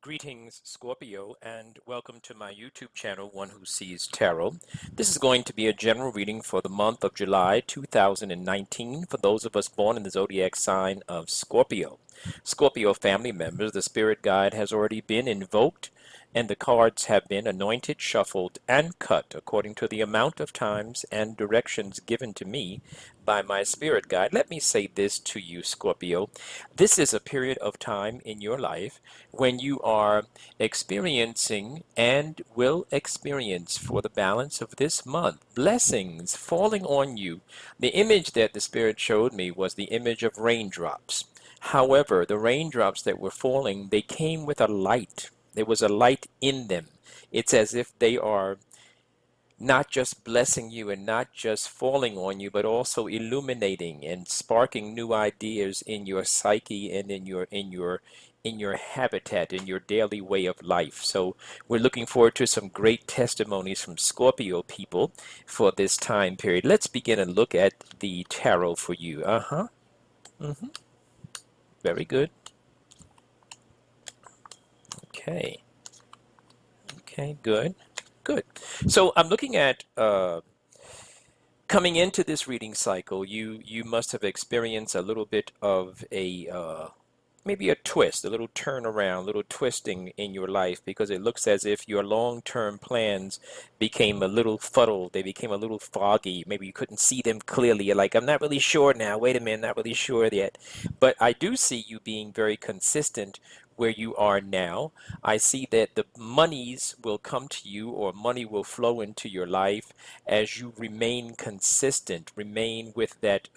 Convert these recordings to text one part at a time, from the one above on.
Greetings, Scorpio, and welcome to my YouTube channel, One Who Sees Tarot. This is going to be a general reading for the month of July 2019 for those of us born in the zodiac sign of Scorpio. Scorpio family members, the spirit guide has already been invoked, and the cards have been anointed, shuffled, and cut according to the amount of times and directions given to me by my spirit guide. Let me say this to you, Scorpio. This is a period of time in your life when you are experiencing and will experience for the balance of this month blessings falling on you. The image that the Spirit showed me was the image of raindrops. However, the raindrops that were falling, they came with a light. There was a light in them. It's as if they are not just blessing you and not just falling on you, but also illuminating and sparking new ideas in your psyche and in your habitat, in your daily way of life. So we're looking forward to some great testimonies from Scorpio people for this time period. Let's begin and look at the tarot for you. hmm Very good. Okay. Okay, good. Good. So I'm looking at coming into this reading cycle, you must have experienced a little bit of a maybe a twist, a little turnaround, a little twisting in your life, because it looks as if your long-term plans became a little fuddled. They became a little foggy. Maybe you couldn't see them clearly. You're like, I'm not really sure now. Wait a minute, not really sure yet. But I do see you being very consistent where you are now. I see that the monies will come to you, or money will flow into your life as you remain consistent, remain with that,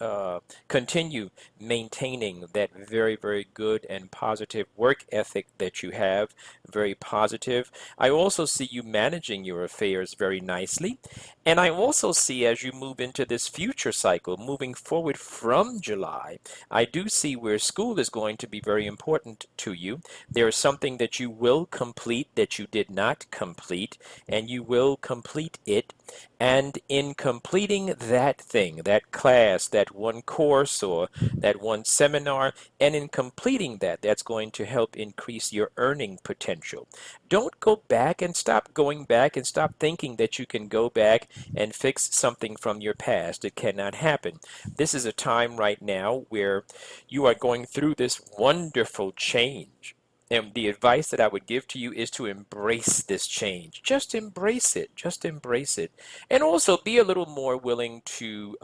continue maintaining that very, very good and positive work ethic that you have, very positive. I also see you managing your affairs very nicely. And I also see, as you move into this future cycle, moving forward from July, I do see where school is going to be very important to you. There is something that you will complete that you did not complete, and you will complete it. And in completing that thing, that class, that one course, or that one seminar, and in completing that, that's going to help increase your earning potential. Don't go back and stop going back and stop thinking that you can go back and fix something from your past. It cannot happen. This is a time right now where you are going through this wonderful change. And the advice that I would give to you is to embrace this change. Just embrace it. Just embrace it. And also be a little more willing to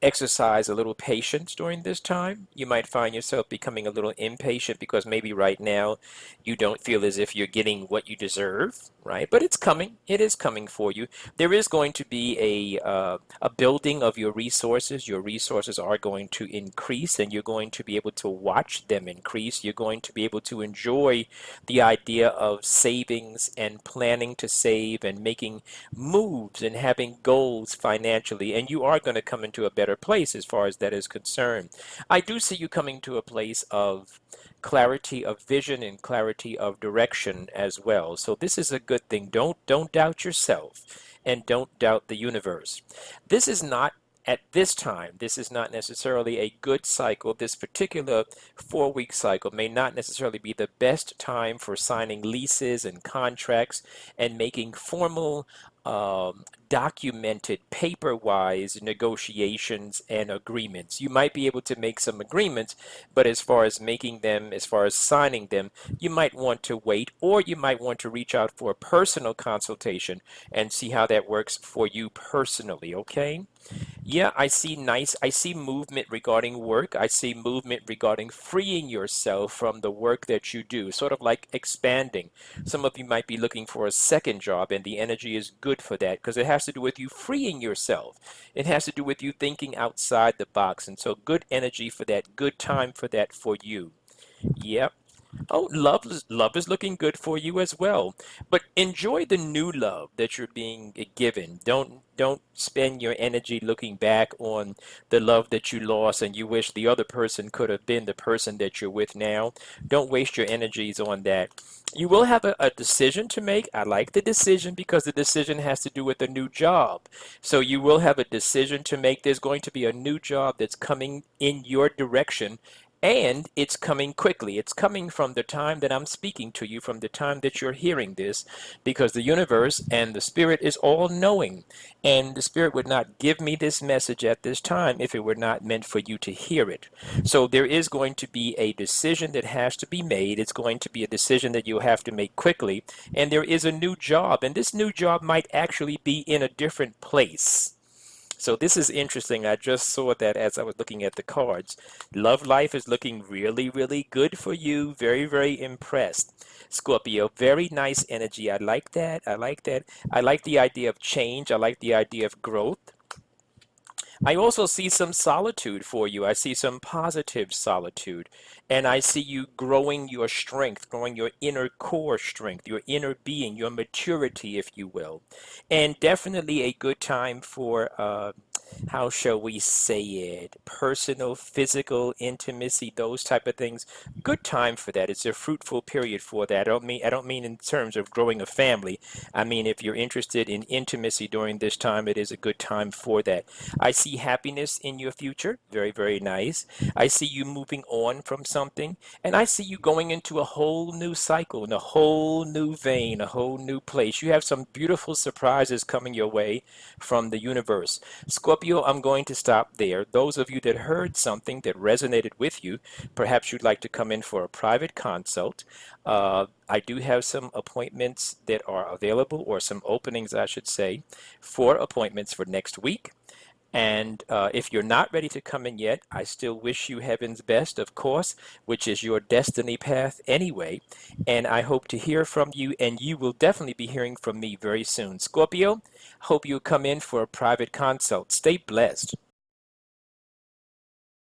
exercise a little patience during this time. You might find yourself becoming a little impatient because maybe right now you don't feel as if you're getting what you deserve, right? But it's coming. It is coming for you. There is going to be a building of your resources. Your resources are going to increase, and you're going to be able to watch them increase. You're going to be able to enjoy the idea of savings and planning to save and making moves and having goals financially, and you are going to come into a better place as far as that is concerned. I do see you coming to a place of clarity of vision and clarity of direction as well. So this is a good thing. Don't doubt yourself, and don't doubt the universe. This is not at this time, this is not necessarily a good cycle. This particular 4-week cycle may not necessarily be the best time for signing leases and contracts and making formal, documented, paper-wise negotiations and agreements. You might be able to make some agreements, but as far as making them, as far as signing them, you might want to wait, or you might want to reach out for a personal consultation and see how that works for you personally, okay? Yeah, I see movement regarding work. I see movement regarding freeing yourself from the work that you do, sort of like expanding. Some of you might be looking for a second job, and the energy is good for that because it has to do with you freeing yourself. It has to do with you thinking outside the box. And so good energy for that, good time for that for you. Yep. Oh, love is looking good for you as well. But enjoy the new love that you're being given. Don't spend your energy looking back on the love that you lost and you wish the other person could have been the person that you're with now. Don't waste your energies on that. You will have a decision to make. I like the decision because the decision has to do with a new job. So you will have a decision to make. There's going to be a new job that's coming in your direction, And it's coming quickly. It's coming from the time that I'm speaking to you, from the time that you're hearing this, because the universe and the spirit is all knowing. And the spirit would not give me this message at this time if it were not meant for you to hear it. So there is going to be a decision that has to be made. It's going to be a decision that you have to make quickly. And there is a new job, and this new job might actually be in a different place. So this is interesting. I just saw that as I was looking at the cards. Love life is looking really, really good for you. Very, very impressed. Scorpio, very nice energy. I like that. I like that. I like the idea of change. I like the idea of growth. I also see some solitude for you. I see some positive solitude. And I see you growing your strength, growing your inner core strength, your inner being, your maturity, if you will. And definitely a good time for, how shall we say it, personal, physical intimacy, those type of things. Good time for that. It's a fruitful period for that. I don't mean in terms of growing a family. I mean, if you're interested in intimacy during this time, it is a good time for that. I see happiness in your future. Very, very nice. I see you moving on from something, and I see you going into a whole new cycle, in a whole new vein, a whole new place. You have some beautiful surprises coming your way from the universe. Scorpio, I'm going to stop there. Those of you that heard something that resonated with you, perhaps you'd like to come in for a private consult. I do have some appointments that are available, or some openings, I should say, for appointments for next week. And if you're not ready to come in yet, I still wish you heaven's best, of course, which is your destiny path anyway. And I hope to hear from you, and you will definitely be hearing from me very soon. Scorpio, hope you'll come in for a private consult. Stay blessed.